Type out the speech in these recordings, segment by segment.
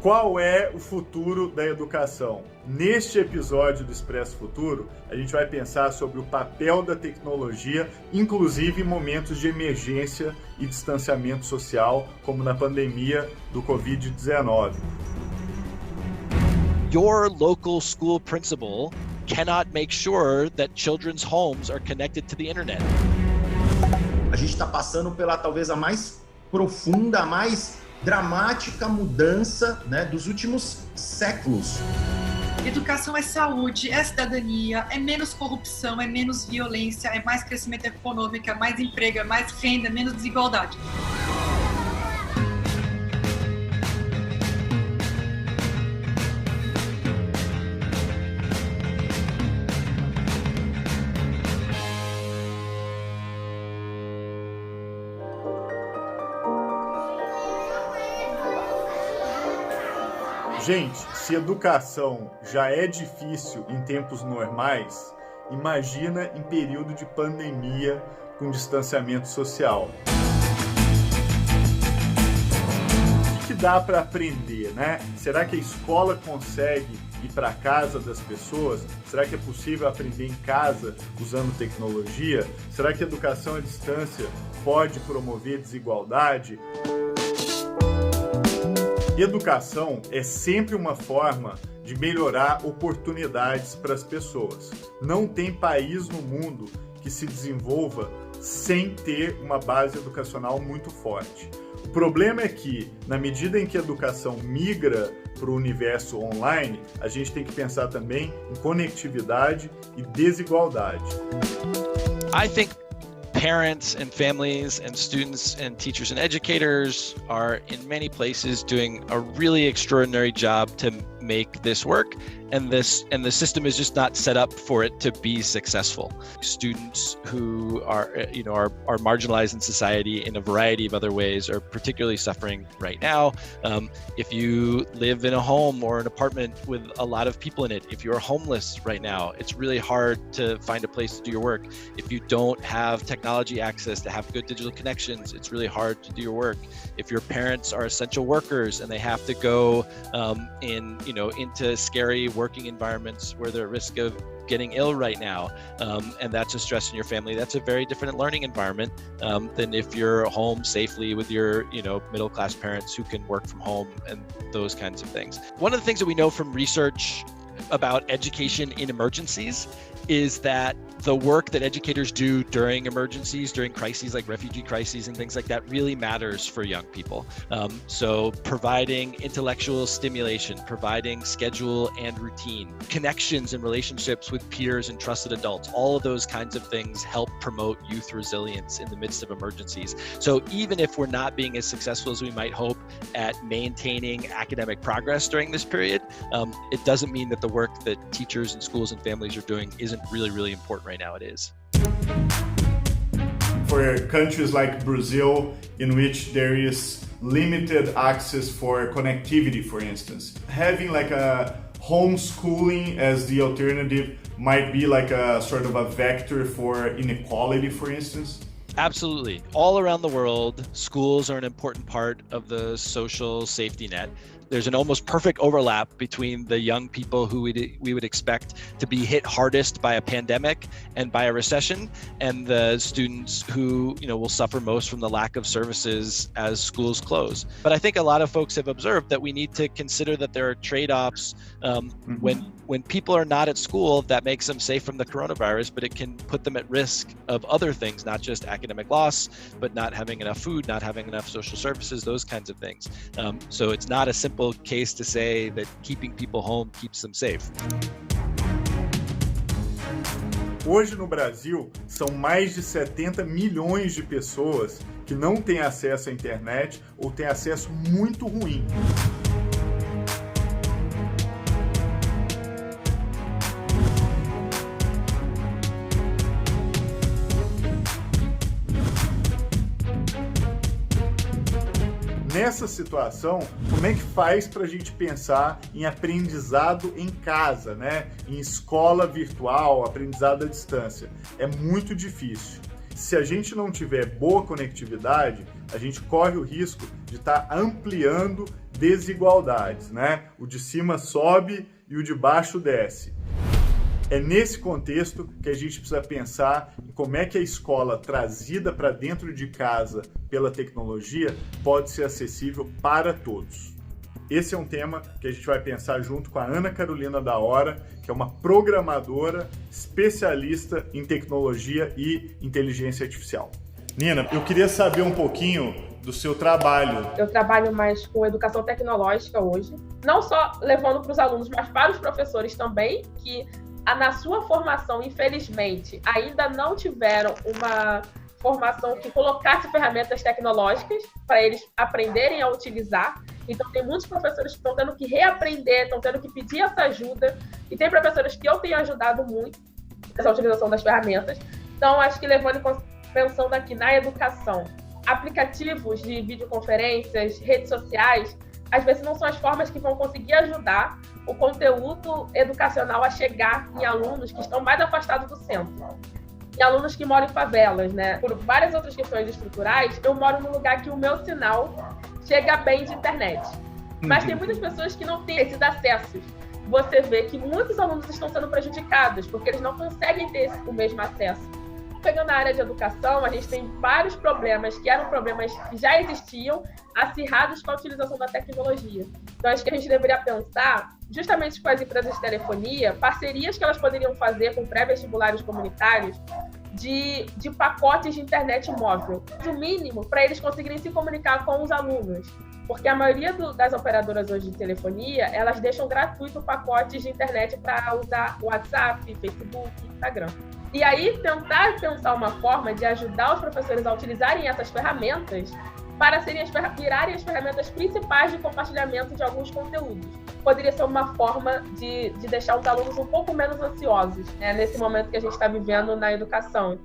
Qual é o futuro da educação? Neste episódio do Expresso Futuro, a gente vai pensar sobre o papel da tecnologia, inclusive em momentos de emergência e distanciamento social, como na pandemia do Covid-19. Your local school principal cannot make sure that children's homes are connected to the internet. A gente está passando pela talvez a mais profunda, a mais dramática mudança, né, dos últimos séculos. Educação é saúde, é cidadania, é menos corrupção, é menos violência, é mais crescimento econômico, é mais emprego, é mais renda, é menos desigualdade. Gente, se educação já é difícil em tempos normais, imagina em período de pandemia com distanciamento social. O que dá para aprender, né? Será que a escola consegue ir para a casa das pessoas? Será que é possível aprender em casa usando tecnologia? Será que a educação à distância pode promover desigualdade? Educação é sempre uma forma de melhorar oportunidades para as pessoas. Não tem país no mundo que se desenvolva sem ter uma base educacional muito forte. O problema é que, na medida em que a educação migra para o universo online, a gente tem que pensar também em conectividade e desigualdade. I think parents and families and students and teachers and educators are in many places doing a really extraordinary job to make this work, and the system is just not set up for it to be successful. Students who are marginalized in society in a variety of other ways are particularly suffering right now. If you live in a home or an apartment with a lot of people in it, if you're homeless right now, it's really hard to find a place to do your work. If you don't have technology access to have good digital connections, it's really hard to do your work. If your parents are essential workers and they have to go into scary working environments where they're at risk of getting ill right now, and that's a stress in your family, that's a very different learning environment than if you're home safely with your middle-class parents who can work from home and those kinds of things. One of the things that we know from research about education in emergencies is that the work that educators do during emergencies, during crises like refugee crises and things like that, really matters for young people. So providing intellectual stimulation, providing schedule and routine, connections and relationships with peers and trusted adults, all of those kinds of things help promote youth resilience in the midst of emergencies. So even if we're not being as successful as we might hope at maintaining academic progress during this period, it doesn't mean that the work that teachers and schools and families are doing isn't really, really important right now. It is. For countries like Brazil, in which there is limited access for connectivity, for instance, having like a homeschooling as the alternative might be like a sort of a vector for inequality, for instance? Absolutely. All around the world, schools are an important part of the social safety net. There's an almost perfect overlap between the young people who we would expect to be hit hardest by a pandemic and by a recession, and the students who will suffer most from the lack of services as schools close. But I think a lot of folks have observed that we need to consider that there are trade-offs when people are not at school. That makes them safe from the coronavirus, but it can put them at risk of other things, not just academic loss, but not having enough food, not having enough social services, those kinds of things. So it's not a simple case to say that keeping people home keeps them safe. Hoje no Brasil, são mais de 70 milhões de pessoas que não têm acesso à internet ou têm acesso muito ruim. Nessa situação, como é que faz para a gente pensar em aprendizado em casa, né? Em escola virtual, aprendizado à distância? É muito difícil. Se a gente não tiver boa conectividade, a gente corre o risco de estar ampliando desigualdades, né? O de cima sobe e o de baixo desce. É nesse contexto que a gente precisa pensar em como é que a escola trazida para dentro de casa pela tecnologia pode ser acessível para todos. Esse é um tema que a gente vai pensar junto com a Ana Carolina da Hora, que é uma programadora especialista em tecnologia e inteligência artificial. Nina, eu queria saber um pouquinho do seu trabalho. Eu trabalho mais com educação tecnológica hoje, não só levando para os alunos, mas para os professores também, que na sua formação, infelizmente, ainda não tiveram uma formação que colocasse ferramentas tecnológicas para eles aprenderem a utilizar. Então, tem muitos professores que estão tendo que reaprender, estão tendo que pedir essa ajuda, e tem professores que eu tenho ajudado muito nessa utilização das ferramentas. Então, acho que pensando aqui na educação, aplicativos de videoconferências, redes sociais, às vezes não são as formas que vão conseguir ajudar o conteúdo educacional a chegar em alunos que estão mais afastados do centro. E alunos que moram em favelas, né? Por várias outras questões estruturais, eu moro num lugar que o meu sinal chega bem de internet. Mas tem muitas pessoas que não têm esses acessos. Você vê que muitos alunos estão sendo prejudicados, porque eles não conseguem ter o mesmo acesso. Pegando a área de educação, a gente tem vários problemas que eram problemas que já existiam, acirrados com a utilização da tecnologia. Então, acho que a gente deveria pensar, justamente com as empresas de telefonia, parcerias que elas poderiam fazer com pré-vestibulares comunitários de pacotes de internet móvel, o mínimo para eles conseguirem se comunicar com os alunos. Porque a maioria das operadoras hoje de telefonia, elas deixam gratuito pacotes de internet para usar WhatsApp, Facebook, Instagram. E aí, tentar pensar uma forma de ajudar os professores a utilizarem essas ferramentas para virarem as ferramentas principais de compartilhamento de alguns conteúdos. Poderia ser uma forma de deixar os alunos um pouco menos ansiosos, né, nesse momento que a gente está vivendo na educação.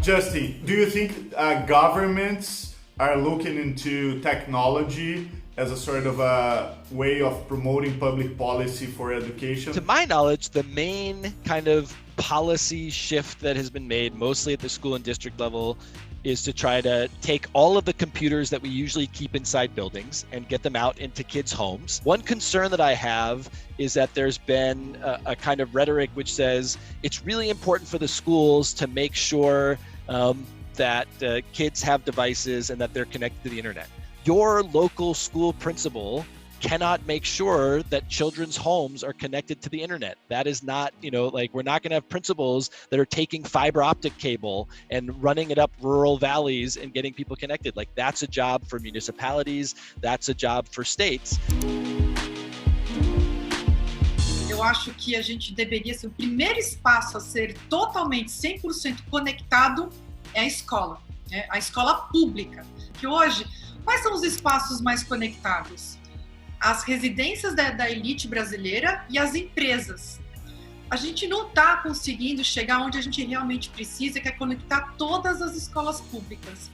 Justin, do you think governments are looking into technology as a sort of a way of promoting public policy for education? To my knowledge, the main kind of policy shift that has been made, mostly at the school and district level, is to try to take all of the computers that we usually keep inside buildings and get them out into kids' homes. One concern that I have is that there's been a kind of rhetoric which says it's really important for the schools to make sure that kids have devices and that they're connected to the internet. Your local school principal cannot make sure that children's homes are connected to the internet. That is not, we're not going to have principals that are taking fiber optic cable and running it up rural valleys and getting people connected. Like, that's a job for municipalities. That's a job for states. Eu acho que a gente deveria ser o primeiro espaço a ser totalmente 100% conectado é a escola, né? A escola pública. Que hoje, quais são os espaços mais conectados? As residências da elite brasileira e as empresas. A gente não está conseguindo chegar onde a gente realmente precisa, que é conectar todas as escolas públicas.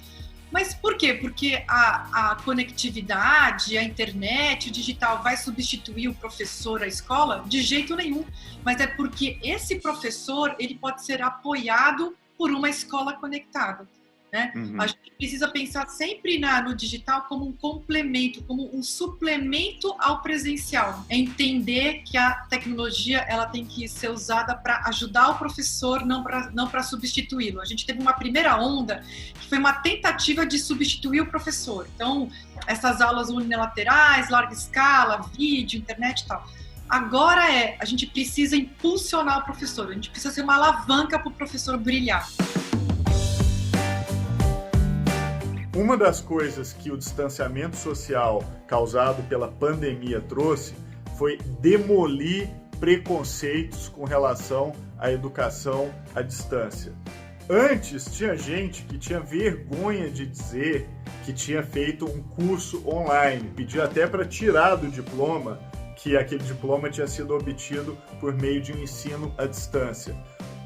Mas por quê? Porque a conectividade, a internet, o digital vai substituir o professor, a escola? De jeito nenhum. Mas é porque esse professor ele pode ser apoiado por uma escola conectada. Né? A gente precisa pensar sempre no digital como um complemento, como um suplemento ao presencial. É entender que a tecnologia ela tem que ser usada para ajudar o professor, não para substituí-lo. A gente teve uma primeira onda que foi uma tentativa de substituir o professor. Então, essas aulas unilaterais, larga escala, vídeo, internet e tal. Agora a gente precisa impulsionar o professor, a gente precisa ser uma alavanca para o professor brilhar. Uma das coisas que o distanciamento social causado pela pandemia trouxe foi demolir preconceitos com relação à educação à distância. Antes, tinha gente que tinha vergonha de dizer que tinha feito um curso online, pedia até para tirar do diploma que aquele diploma tinha sido obtido por meio de um ensino à distância.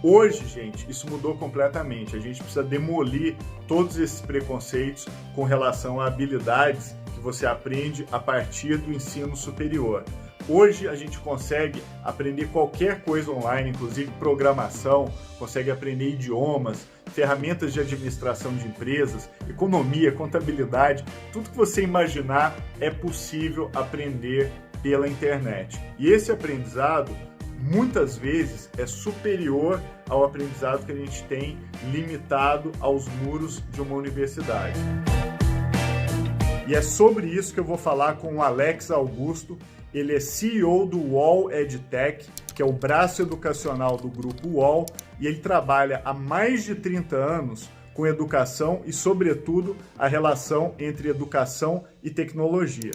Hoje, gente, isso mudou completamente. A gente precisa demolir todos esses preconceitos com relação a habilidades que você aprende a partir do ensino superior. Hoje a gente consegue aprender qualquer coisa online, inclusive programação, consegue aprender idiomas, ferramentas de administração de empresas, economia, contabilidade, tudo que você imaginar é possível aprender pela internet. E esse aprendizado, muitas vezes, é superior ao aprendizado que a gente tem limitado aos muros de uma universidade. E é sobre isso que eu vou falar com o Alex Augusto. Ele é CEO do UOL EdTech, que é o braço educacional do grupo UOL, e ele trabalha há mais de 30 anos com educação e, sobretudo, a relação entre educação e tecnologia.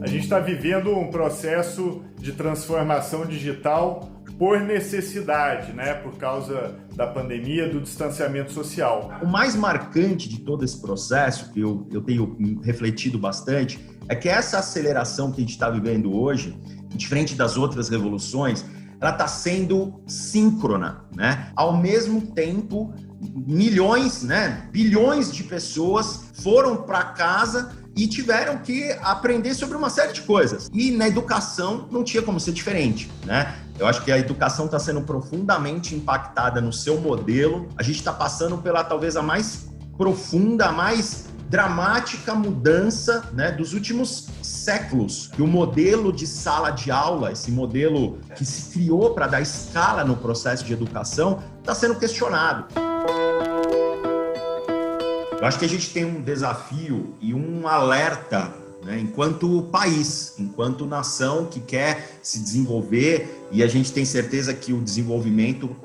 A gente está vivendo um processo de transformação digital por necessidade, né? Por causa da pandemia, do distanciamento social. O mais marcante de todo esse processo, que eu tenho refletido bastante, é que essa aceleração que a gente está vivendo hoje, diferente das outras revoluções, ela está sendo síncrona, né? Ao mesmo tempo, milhões, né, bilhões de pessoas foram para casa e tiveram que aprender sobre uma série de coisas. E na educação não tinha como ser diferente, né? Eu acho que a educação está sendo profundamente impactada no seu modelo. A gente está passando pela talvez a mais profunda, a mais dramática mudança, né, dos últimos séculos. E o modelo de sala de aula, esse modelo que se criou para dar escala no processo de educação, está sendo questionado. Eu acho que a gente tem um desafio e um alerta, né, enquanto país, enquanto nação que quer se desenvolver, e a gente tem certeza que o desenvolvimento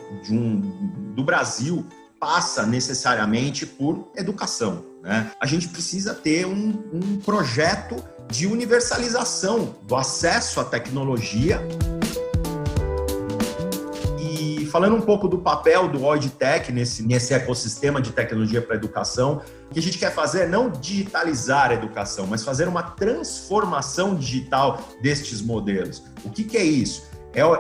do Brasil passa necessariamente por educação, né? A gente precisa ter um projeto de universalização do acesso à tecnologia. E falando um pouco do papel do EdTech nesse ecossistema de tecnologia para a educação, o que a gente quer fazer é não digitalizar a educação, mas fazer uma transformação digital destes modelos. O que é isso?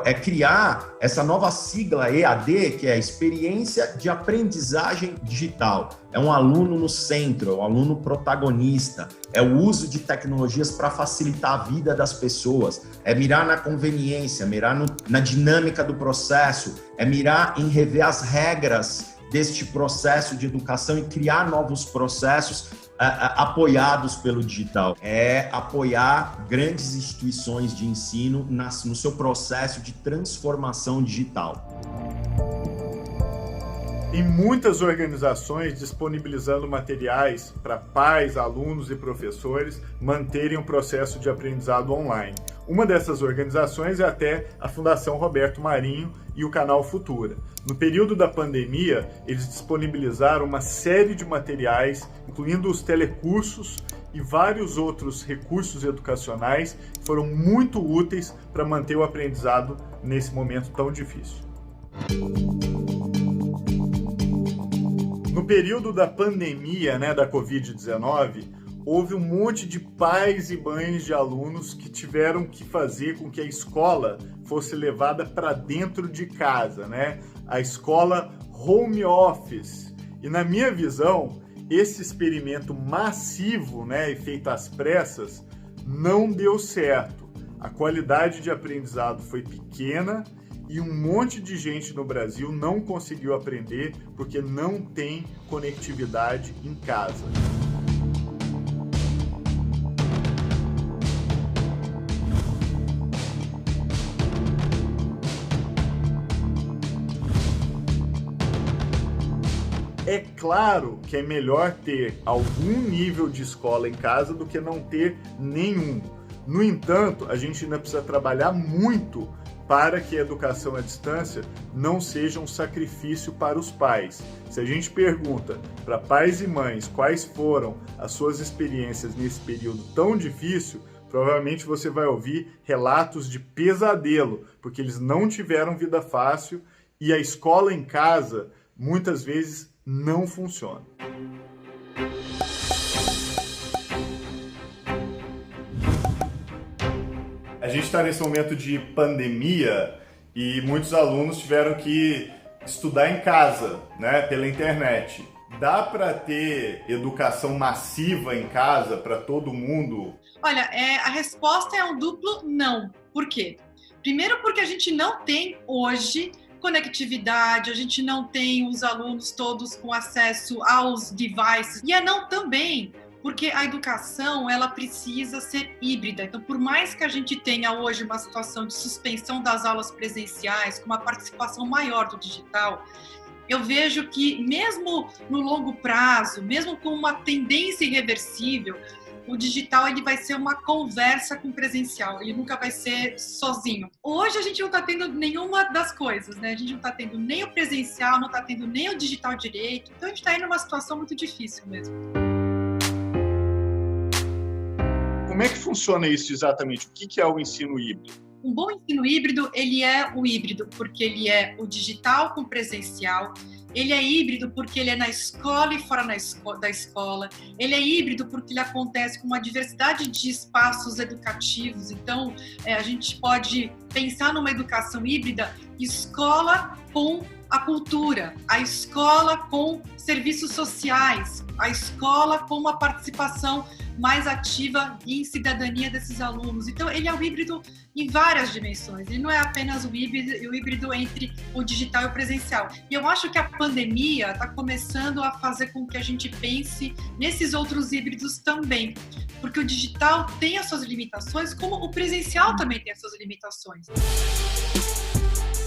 É criar essa nova sigla EAD, que é a Experiência de Aprendizagem Digital. É um aluno no centro, é um aluno protagonista, é o uso de tecnologias para facilitar a vida das pessoas, é mirar na conveniência, mirar na dinâmica do processo, é mirar em rever as regras deste processo de educação e criar novos processos apoiados pelo digital. É apoiar grandes instituições de ensino no seu processo de transformação digital. Em muitas organizações disponibilizando materiais para pais, alunos e professores manterem um processo de aprendizado online. Uma dessas organizações é até a Fundação Roberto Marinho e o canal Futura. No período da pandemia, eles disponibilizaram uma série de materiais, incluindo os telecursos e vários outros recursos educacionais que foram muito úteis para manter o aprendizado nesse momento tão difícil. No período da pandemia, da Covid-19, houve um monte de pais e mães de alunos que tiveram que fazer com que a escola fosse levada para dentro de casa, a escola home office. E na minha visão, esse experimento massivo, e feito às pressas, não deu certo. A qualidade de aprendizado foi pequena e um monte de gente no Brasil não conseguiu aprender porque não tem conectividade em casa. É claro que é melhor ter algum nível de escola em casa do que não ter nenhum. No entanto, a gente ainda precisa trabalhar muito para que a educação à distância não seja um sacrifício para os pais. Se a gente pergunta para pais e mães quais foram as suas experiências nesse período tão difícil, provavelmente você vai ouvir relatos de pesadelo, porque eles não tiveram vida fácil e a escola em casa muitas vezes não funciona. A gente está nesse momento de pandemia e muitos alunos tiveram que estudar em casa, pela internet. Dá para ter educação massiva em casa para todo mundo? Olha, a resposta é um duplo não. Por quê? Primeiro porque a gente não tem hoje conectividade, a gente não tem os alunos todos com acesso aos devices, e não também porque a educação ela precisa ser híbrida. Então, por mais que a gente tenha hoje uma situação de suspensão das aulas presenciais, com uma participação maior do digital, eu vejo que mesmo no longo prazo, mesmo com uma tendência irreversível, o digital ele vai ser uma conversa com o presencial, ele nunca vai ser sozinho. Hoje a gente não está tendo nenhuma das coisas, né? A gente não está tendo nem o presencial, não está tendo nem o digital direito, então a gente está aí numa situação muito difícil mesmo. Como é que funciona isso exatamente? O que é o ensino híbrido? Um bom ensino híbrido, ele é o híbrido porque ele é o digital com presencial, ele é híbrido porque ele é na escola e fora da escola, ele é híbrido porque ele acontece com uma diversidade de espaços educativos, então a gente pode pensar numa educação híbrida, escola com a cultura, a escola com serviços sociais, a escola com uma participação mais ativa em cidadania desses alunos. Então, ele é um híbrido em várias dimensões. Ele não é apenas o híbrido entre o digital e o presencial. E eu acho que a pandemia está começando a fazer com que a gente pense nesses outros híbridos também. Porque o digital tem as suas limitações, como o presencial também tem as suas limitações.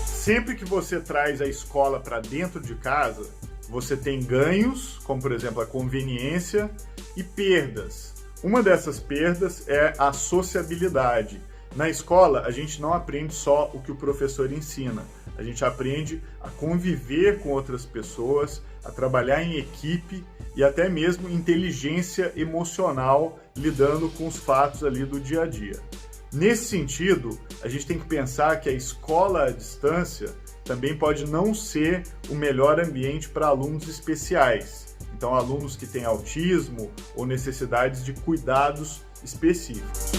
Sempre que você traz a escola para dentro de casa, você tem ganhos, como por exemplo a conveniência, e perdas. Uma dessas perdas é a sociabilidade. Na escola, a gente não aprende só o que o professor ensina. A gente aprende a conviver com outras pessoas, a trabalhar em equipe e até mesmo inteligência emocional, lidando com os fatos ali do dia a dia. Nesse sentido, a gente tem que pensar que a escola à distância também pode não ser o melhor ambiente para alunos especiais. Então, alunos que têm autismo ou necessidades de cuidados específicos.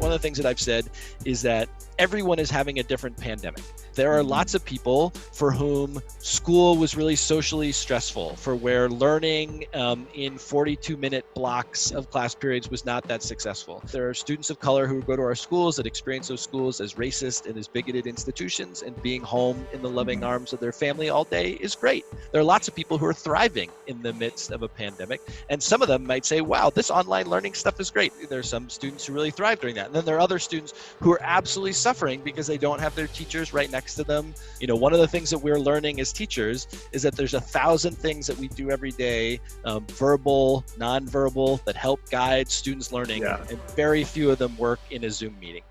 One of the things that I've said is that everyone is having a different pandemic. There are lots of people for whom school was really socially stressful, for where learning in 42-minute blocks of class periods was not that successful. There are students of color who go to our schools that experience those schools as racist and as bigoted institutions, and being home in the loving arms of their family all day is great. There are lots of people who are thriving in the midst of a pandemic, and some of them might say, wow, this online learning stuff is great. There are some students who really thrive during that. And then there are other students who are absolutely suffering because they don't have their teachers right next to them. You know, one of the things that we're learning as teachers is that there's 1,000 things that we do every day, verbal, non-verbal, that help guide students' learning, and very few of them work in a Zoom meeting.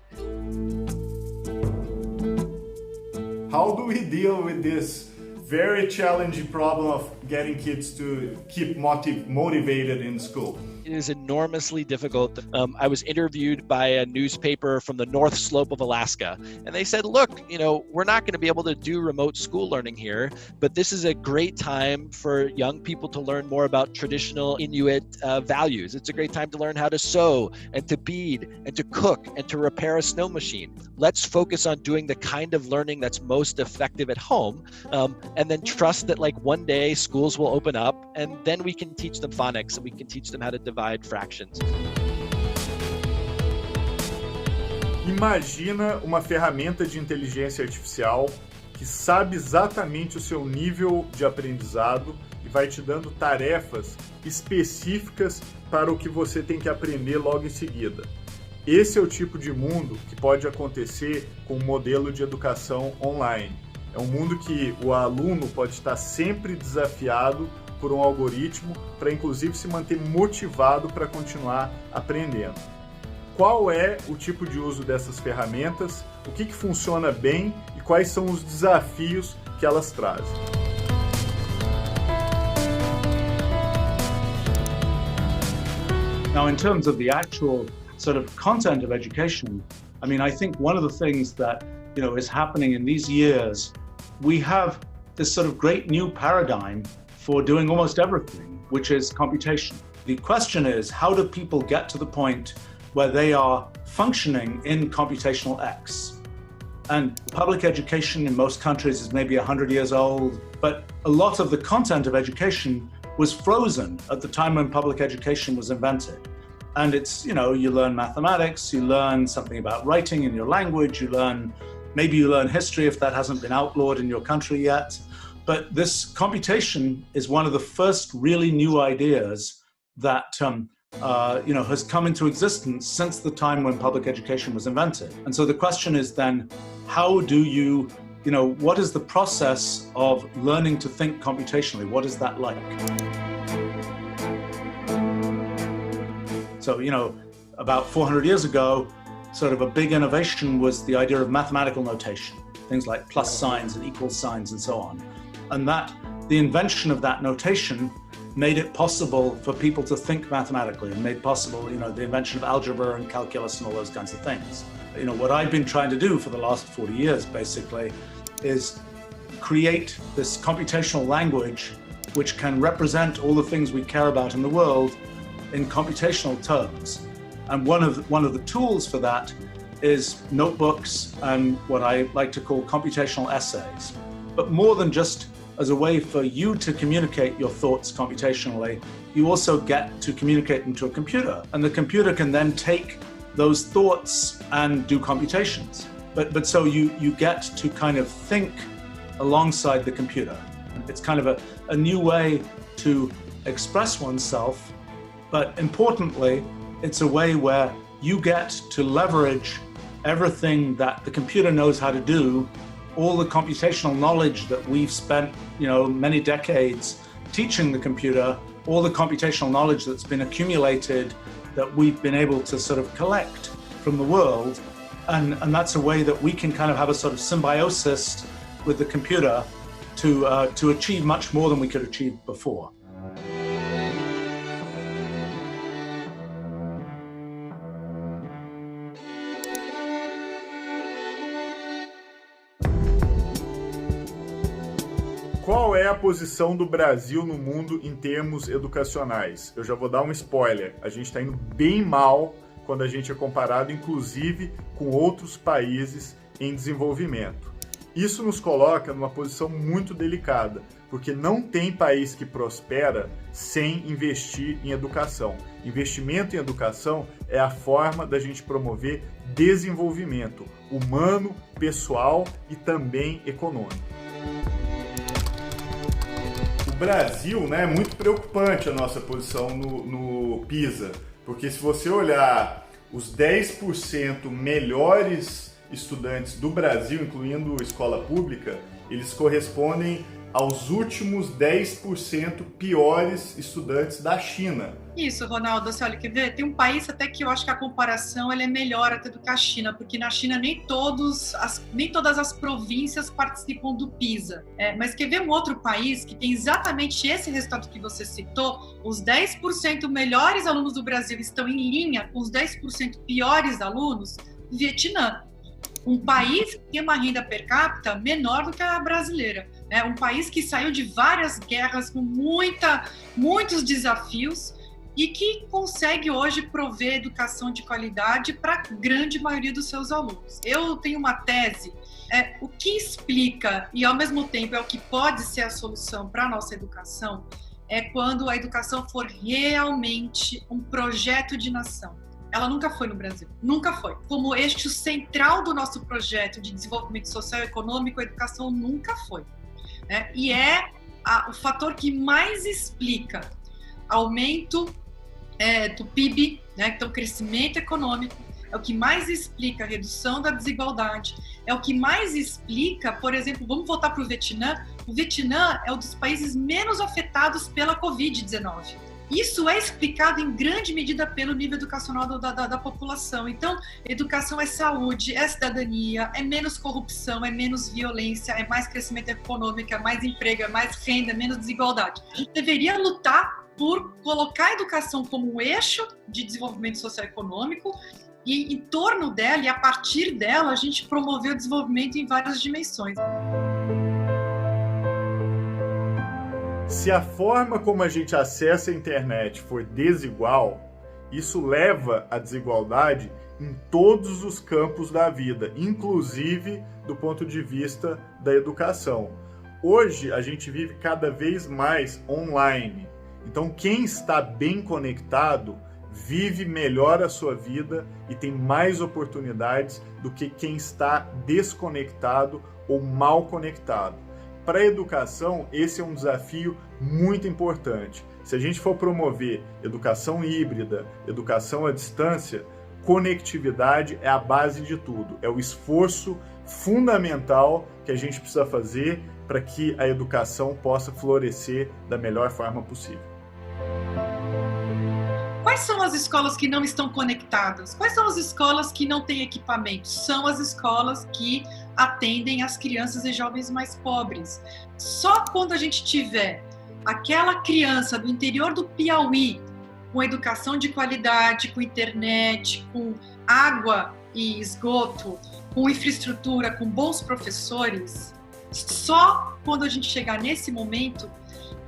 How do we deal with this very challenging problem of getting kids to keep motivated in school? It is enormously difficult. I was interviewed by a newspaper from the North Slope of Alaska, and they said, look, you know, we're not going to be able to do remote school learning here, but this is a great time for young people to learn more about traditional Inuit values. It's a great time to learn how to sew and to bead and to cook and to repair a snow machine. Let's focus on doing the kind of learning that's most effective at home, and then trust that like one day schools will open up and then we can teach them phonics and we can teach them how to divide fractions. Imagina uma ferramenta de inteligência artificial que sabe exatamente o seu nível de aprendizado e vai te dando tarefas específicas para o que você tem que aprender logo em seguida. Esse é o tipo de mundo que pode acontecer com o modelo de educação online. É um mundo que o aluno pode estar sempre desafiado por um algoritmo para, inclusive, se manter motivado para continuar aprendendo. Qual é o tipo de uso dessas ferramentas, o que funciona bem e quais são os desafios que elas trazem? Now, in terms of the actual sort of content of education, I mean, I think one of the things that, you know, is happening in these years, we have this sort of great new paradigm for doing almost everything, which is computation. The question is, how do people get to the point where they are functioning in computational X? And public education in most countries is maybe 100 years old, but a lot of the content of education was frozen at the time when public education was invented. And it's, you know, you learn mathematics, you learn something about writing in your language, you learn Maybe you learn history if that hasn't been outlawed in your country yet. But this computation is one of the first really new ideas that has come into existence since the time when public education was invented. And so the question is then, how do you, what is the process of learning to think computationally? What is that like? So, about 400 years ago, sort of a big innovation was the idea of mathematical notation, things like plus signs and equal signs and so on. And that the invention of that notation made it possible for people to think mathematically and made possible, the invention of algebra and calculus and all those kinds of things. What I've been trying to do for the last 40 years, basically, is create this computational language which can represent all the things we care about in the world in computational terms. And one of the tools for that is notebooks and what I like to call computational essays. But more than just as a way for you to communicate your thoughts computationally, you also get to communicate them to a computer. And the computer can then take those thoughts and do computations. But so you get to kind of think alongside the computer. It's kind of a new way to express oneself, but importantly, it's a way where you get to leverage everything that the computer knows how to do, all the computational knowledge that we've spent, many decades teaching the computer, all the computational knowledge that's been accumulated that we've been able to sort of collect from the world. And that's a way that we can kind of have a sort of symbiosis with the computer to achieve much more than we could achieve before. Qual é a posição do Brasil no mundo em termos educacionais? Eu já vou dar um spoiler. A gente está indo bem mal quando a gente é comparado, inclusive, com outros países em desenvolvimento. Isso nos coloca numa posição muito delicada, porque não tem país que prospera sem investir em educação. Investimento em educação é a forma da gente promover desenvolvimento humano, pessoal e também econômico. Brasil, é muito preocupante a nossa posição no PISA, porque se você olhar os 10% melhores estudantes do Brasil, incluindo escola pública, eles correspondem aos últimos 10% piores estudantes da China. Isso, Ronaldo, olha, quer ver? Tem um país até que eu acho que a comparação é melhor até do que a China, porque na China nem todas as províncias participam do PISA. Mas quer ver um outro país que tem exatamente esse resultado que você citou? Os 10% melhores alunos do Brasil estão em linha com os 10% piores alunos? Vietnã. Um país que tem uma renda per capita menor do que a brasileira. Um país que saiu de várias guerras com muitos desafios e que consegue hoje prover educação de qualidade para a grande maioria dos seus alunos. Eu tenho uma tese, o que explica e ao mesmo tempo é o que pode ser a solução para a nossa educação, é quando a educação for realmente um projeto de nação. Ela nunca foi no Brasil, nunca foi. Como eixo central do nosso projeto de desenvolvimento social e econômico, a educação nunca foi. E é o fator que mais explica aumento do PIB, então crescimento econômico, é o que mais explica a redução da desigualdade, é o que mais explica, por exemplo, vamos voltar para o Vietnã é um dos países menos afetados pela Covid-19. Isso é explicado em grande medida pelo nível educacional da população. Então, educação é saúde, é cidadania, é menos corrupção, é menos violência, é mais crescimento econômico, é mais emprego, é mais renda, é menos desigualdade. A gente deveria lutar por colocar a educação como um eixo de desenvolvimento social e econômico e em torno dela e a partir dela a gente promover o desenvolvimento em várias dimensões. Se a forma como a gente acessa a internet for desigual, isso leva à desigualdade em todos os campos da vida, inclusive do ponto de vista da educação. Hoje a gente vive cada vez mais online, então quem está bem conectado vive melhor a sua vida e tem mais oportunidades do que quem está desconectado ou mal conectado. Para a educação, esse é um desafio muito importante. Se a gente for promover educação híbrida, educação à distância, conectividade é a base de tudo, é o esforço fundamental que a gente precisa fazer para que a educação possa florescer da melhor forma possível. Quais são as escolas que não estão conectadas? Quais são as escolas que não têm equipamento? São as escolas que atendem as crianças e jovens mais pobres. Só quando a gente tiver aquela criança do interior do Piauí, com educação de qualidade, com internet, com água e esgoto, com infraestrutura, com bons professores, só quando a gente chegar nesse momento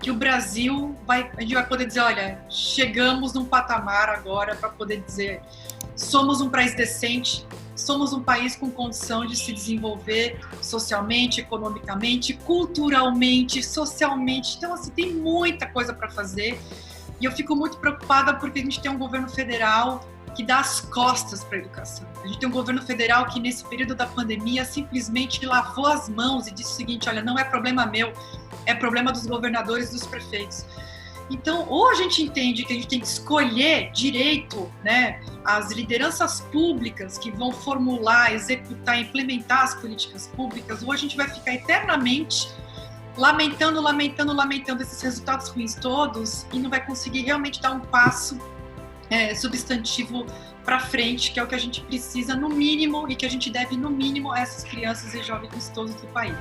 que o Brasil a gente vai poder dizer, olha, chegamos num patamar agora para poder dizer, somos um país decente, somos um país com condição de se desenvolver socialmente, economicamente, culturalmente, socialmente. Então, assim, tem muita coisa para fazer. E eu fico muito preocupada porque a gente tem um governo federal que dá as costas para a educação. A gente tem um governo federal que, nesse período da pandemia, simplesmente lavou as mãos e disse o seguinte, olha, não é problema meu, é problema dos governadores e dos prefeitos. Então, ou a gente entende que a gente tem que escolher direito, né, as lideranças públicas que vão formular, executar, implementar as políticas públicas, ou a gente vai ficar eternamente lamentando esses resultados ruins todos e não vai conseguir realmente dar um passo substantivo para frente, que é o que a gente precisa no mínimo e que a gente deve no mínimo a essas crianças e jovens todos do país.